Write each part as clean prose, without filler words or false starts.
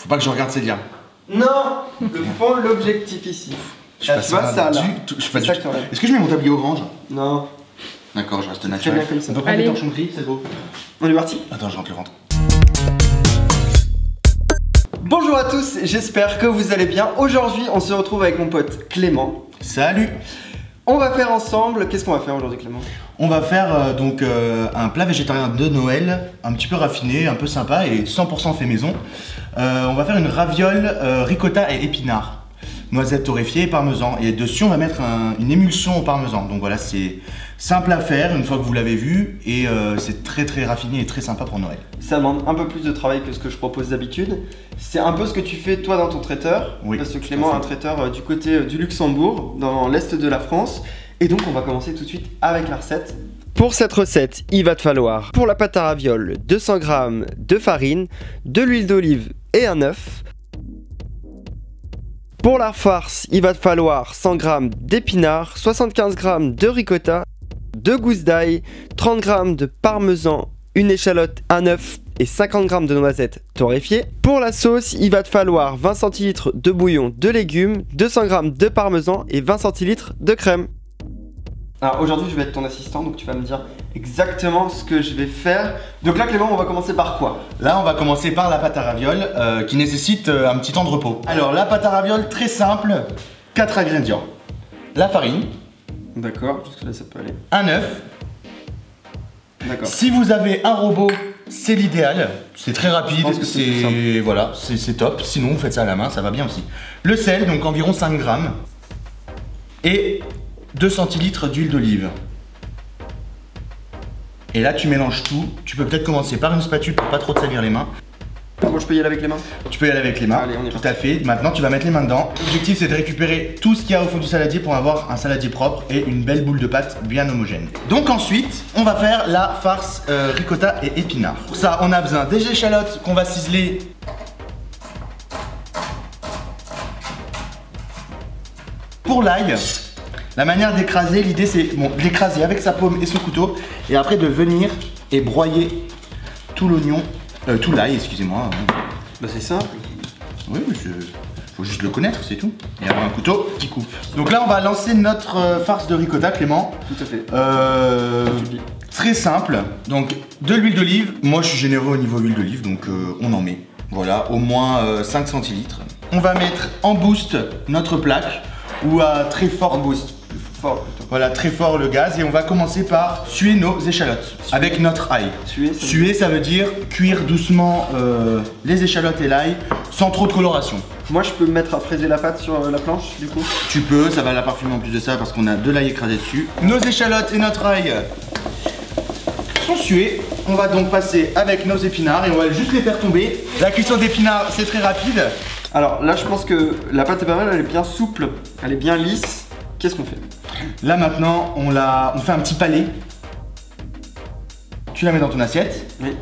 Faut pas que je regarde Célia. Non, le fond, l'objectif ici. Je suis pas ça là. Est-ce que je mets mon tablier orange? Non. D'accord, je reste Très naturel. bien comme ça. On peut prendre des torchons gris, c'est beau. On est parti? Attends, je rentre le ventre. Bonjour à tous, j'espère que vous allez bien. Aujourd'hui, on se retrouve avec mon pote Clément. Salut. On va faire ensemble, qu'est-ce qu'on va faire aujourd'hui Clément? On va faire un plat végétarien de Noël, un petit peu raffiné, un peu sympa et 100% fait maison. On va faire une raviole ricotta et épinards, noisettes torréfiées et parmesan. Et dessus on va mettre une émulsion au parmesan. Donc voilà, c'est simple à faire une fois que vous l'avez vu et c'est très raffiné et très sympa pour Noël. Ça demande un peu plus de travail que ce que je propose d'habitude. C'est un peu ce que tu fais toi dans ton traiteur. Oui, parce que Clément a un traiteur du côté du Luxembourg, dans l'est de la France. Et donc on va commencer tout de suite avec la recette. Pour cette recette, il va te falloir, pour la pâte à ravioles, 200 g de farine, de l'huile d'olive et un œuf. Pour la farce, il va te falloir 100 g d'épinards, 75 g de ricotta, 2 gousses d'ail, 30 g de parmesan, une échalote, un œuf et 50 g de noisettes torréfiées. Pour la sauce, il va te falloir 20 centilitres de bouillon de légumes, 200 g de parmesan et 20 centilitres de crème. Alors aujourd'hui je vais être ton assistant, donc tu vas me dire exactement ce que je vais faire. Donc là Clément, on va commencer par quoi? Là on va commencer par la pâte à ravioles qui nécessite un petit temps de repos. Alors la pâte à ravioles très simple, 4 ingrédients. La farine. D'accord, jusque là ça peut aller. Un œuf. D'accord. Si vous avez un robot, c'est l'idéal. C'est très rapide, c'est voilà, c'est top. Sinon vous faites ça à la main, ça va bien aussi. Le sel, donc environ 5 grammes. Et 2 centilitres d'huile d'olive. Et là tu mélanges tout. Tu peux peut-être commencer par une spatule pour pas trop te salir les mains. Moi je peux y aller avec les mains? Tu peux y aller avec les mains. Allez, on est tout à fait. Maintenant tu vas mettre les mains dedans. L'objectif c'est de récupérer tout ce qu'il y a au fond du saladier pour avoir un saladier propre et une belle boule de pâte bien homogène. Donc ensuite on va faire la farce ricotta et épinards. Pour ça on a besoin des échalotes qu'on va ciseler. Pour l'ail, la manière d'écraser, l'idée c'est de l'écraser avec sa paume et son couteau et après de venir et broyer tout l'oignon, tout l'ail, excusez-moi. Bah c'est simple. Oui, faut juste le connaître, c'est tout. Et avoir un couteau qui coupe. Donc là on va lancer notre farce de ricotta, Clément. Tout à fait. Très simple, donc de l'huile d'olive. Moi je suis généreux au niveau huile d'olive, donc on en met. Voilà, au moins 5 centilitres. On va mettre en boost notre plaque ou à très fort boost. Voilà, très fort le gaz et on va commencer par suer nos échalotes avec notre ail. Suer, ça veut dire cuire doucement les échalotes et l'ail sans trop de coloration. Moi je peux me mettre à fraiser la pâte sur la planche du coup? Tu peux, ça va la parfumer en plus de ça parce qu'on a de l'ail écrasé dessus. Nos échalotes et notre ail sont sués. On va donc passer avec nos épinards et on va juste les faire tomber. La cuisson d'épinards c'est très rapide. Alors là je pense que la pâte est pas mal, elle est bien souple, elle est bien lisse. Qu'est-ce qu'on fait? Là maintenant on fait un petit palais. Tu la mets dans ton assiette. Oui.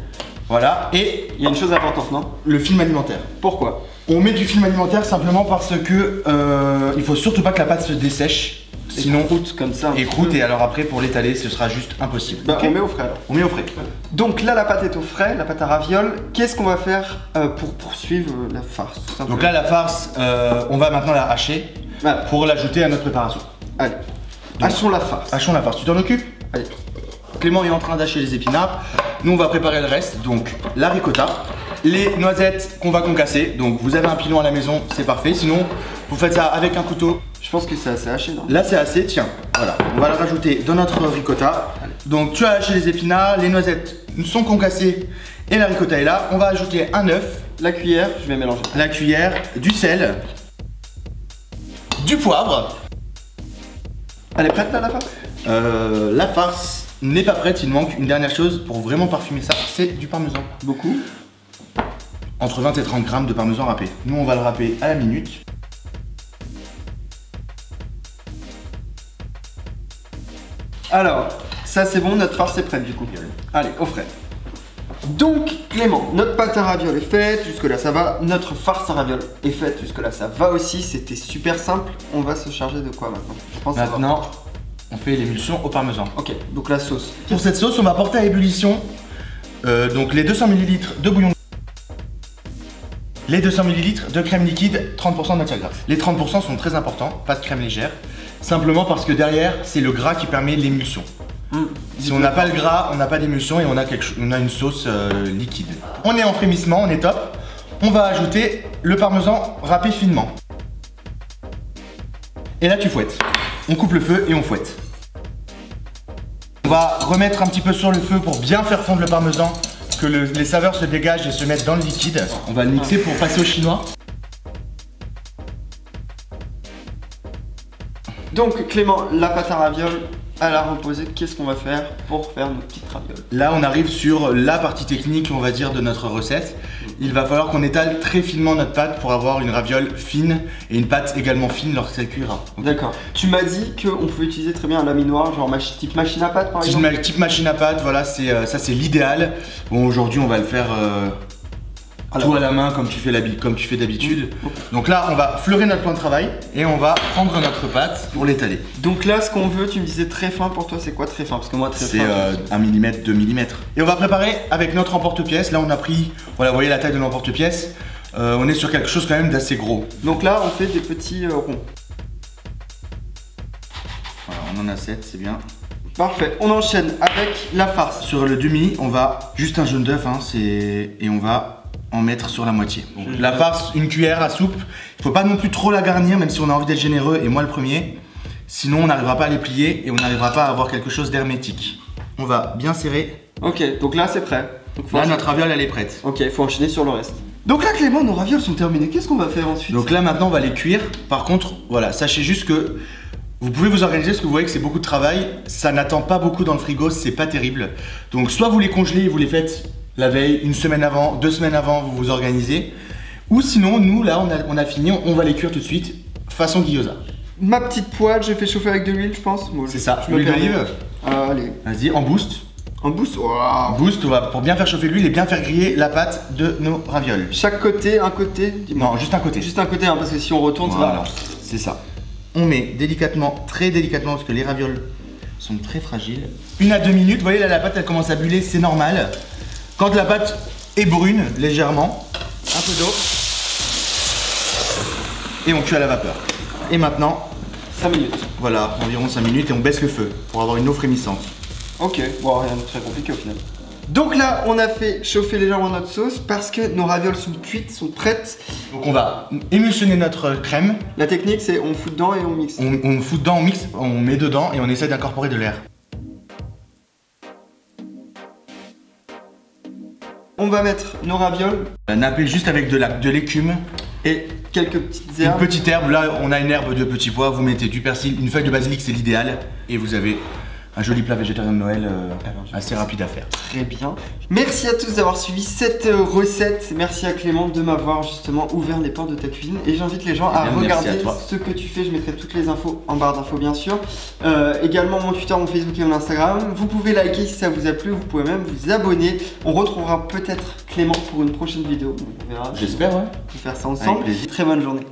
Voilà. Et il y a une chose importante, non? Le film alimentaire. Pourquoi? On met du film alimentaire simplement parce que il faut surtout pas que la pâte se dessèche. Sinon croûte comme ça. Et alors après pour l'étaler ce sera juste impossible. Bah okay. On met au frais alors. On met au frais. Donc là la pâte est au frais, la pâte à ravioles. Qu'est-ce qu'on va faire pour poursuivre la farce? Donc là la farce, on va maintenant la hacher pour l'ajouter à notre préparation. Allez, hachons la farce. Hachons la farce, tu t'en occupes? Allez. Clément est en train d'hacher les épinards. Nous on va préparer le reste, donc la ricotta, les noisettes qu'on va concasser. Donc vous avez un pilon à la maison, c'est parfait. Sinon vous faites ça avec un couteau. Je pense que c'est assez haché, non? Là c'est assez, tiens, voilà. On va le rajouter dans notre ricotta. Allez. Donc tu as haché les épinards, les noisettes sont concassées et la ricotta est là. On va ajouter un œuf. La cuillère, je vais mélanger. La cuillère, du sel, du poivre. Elle est prête là la farce? La farce n'est pas prête, il manque une dernière chose pour vraiment parfumer ça, c'est du parmesan. Beaucoup? Entre 20 et 30 grammes de parmesan râpé. Nous on va le râper à la minute. Alors, ça c'est bon, notre farce est prête du coup. Allez, au frais. Donc Clément, notre pâte à ravioles est faite, jusque là ça va. Notre farce à ravioles est faite, jusque là ça va aussi. C'était super simple. On va se charger de quoi maintenant? Je pense maintenant, on fait l'émulsion au parmesan. Ok, donc la sauce. Pour cette sauce, on va porter à ébullition donc les 200 ml de bouillon. les 200 ml de crème liquide, 30% de matière grasse. Les 30% sont très importants, pas de crème légère, simplement parce que derrière, c'est le gras qui permet l'émulsion. Si on n'a pas le gras, on n'a pas d'émulsion et on a une sauce liquide. On est en frémissement, on est top. On va ajouter le parmesan râpé finement. Et là tu fouettes. On coupe le feu et on fouette. On va remettre un petit peu sur le feu pour bien faire fondre le parmesan, que les saveurs se dégagent et se mettent dans le liquide. On va le mixer pour passer au chinois. Donc Clément, la pâte à ravioles, à la reposer, qu'est-ce qu'on va faire pour faire nos petites ravioles? Là on arrive sur la partie technique, on va dire, de notre recette. Il va falloir qu'on étale très finement notre pâte pour avoir une raviole fine et une pâte également fine lorsqu'elle cuira. Okay. D'accord. Tu m'as dit qu'on pouvait utiliser très bien un laminoir, genre type machine à pâte par exemple? Type machine à pâte, voilà, ça c'est l'idéal. Bon, aujourd'hui on va le faire tout à la main comme tu fais d'habitude. Donc là on va fleurer notre plan de travail et on va prendre notre pâte pour l'étaler. Donc là ce qu'on veut, tu me disais très fin, pour toi c'est quoi très fin? Parce que moi très fin c'est 1 mm, 2 mm. Et on va préparer avec notre emporte-pièce. Là on a pris, voilà, vous voyez la taille de l'emporte-pièce. On est sur quelque chose quand même d'assez gros. Donc là on fait des petits ronds. Voilà, on en a 7, c'est bien. Parfait, on enchaîne avec la farce. Sur le demi, on va juste un jaune d'œuf et on va en mettre sur la moitié. Donc, la farce, une cuillère à soupe. Il faut pas non plus trop la garnir, même si on a envie d'être généreux, et moi le premier. Sinon on n'arrivera pas à les plier et on n'arrivera pas à avoir quelque chose d'hermétique. On va bien serrer. Ok, donc là c'est prêt. Donc, là notre raviole elle est prête. Ok, il faut enchaîner sur le reste. Donc là Clément, nos ravioles sont terminées. Qu'est-ce qu'on va faire ensuite? Donc là maintenant on va les cuire. Par contre, voilà, sachez juste que vous pouvez vous organiser parce que vous voyez que c'est beaucoup de travail. Ça n'attend pas beaucoup dans le frigo, c'est pas terrible. Donc soit vous les congelez et vous les faites la veille, une semaine avant, 2 semaines avant, vous vous organisez. Ou sinon, nous, là, on a fini, on va les cuire tout de suite, façon gyoza. Ma petite poêle, je fais chauffer avec de l'huile, je pense. C'est ça, l'huile d'olive. Allez. Vas-y, en boost. En boost, wow. En boost, pour bien faire chauffer l'huile et bien faire griller la pâte de nos ravioles. Chaque côté, un côté? Non, juste un côté. Juste un côté, hein, parce que si on retourne, voilà, c'est ça. On met délicatement, très délicatement, parce que les ravioles sont très fragiles. 1 à 2 minutes, vous voyez là, la pâte, elle commence à buller, c'est normal. Quand la pâte est brune, légèrement, un peu d'eau, et on cuit à la vapeur. Et maintenant, 5 minutes. Voilà, environ 5 minutes et on baisse le feu pour avoir une eau frémissante. Ok, bon, rien de très compliqué au final. Donc là, on a fait chauffer légèrement notre sauce parce que nos ravioles sont cuites, sont prêtes. Donc on va émulsionner notre crème. La technique, c'est on fout dedans et on mixe. On fout dedans, on mixe, on met dedans et on essaie d'incorporer de l'air. On va mettre nos ravioles. Napper juste avec de l'écume. Et quelques petites herbes. Une petite herbe, là on a une herbe de petits pois, vous mettez du persil, une feuille de basilic, c'est l'idéal. Et vous avez un joli plat végétarien de Noël assez rapide à faire. Très bien. Merci à tous d'avoir suivi cette recette. Merci à Clément de m'avoir justement ouvert les portes de ta cuisine. Et j'invite les gens à regarder ce que tu fais. Je mettrai toutes les infos en barre d'infos bien sûr. Également mon Twitter, mon Facebook et mon Instagram. Vous pouvez liker si ça vous a plu. Vous pouvez même vous abonner. On retrouvera peut-être Clément pour une prochaine vidéo. On verra. J'espère, ouais. On va faire ça ensemble. Très bonne journée.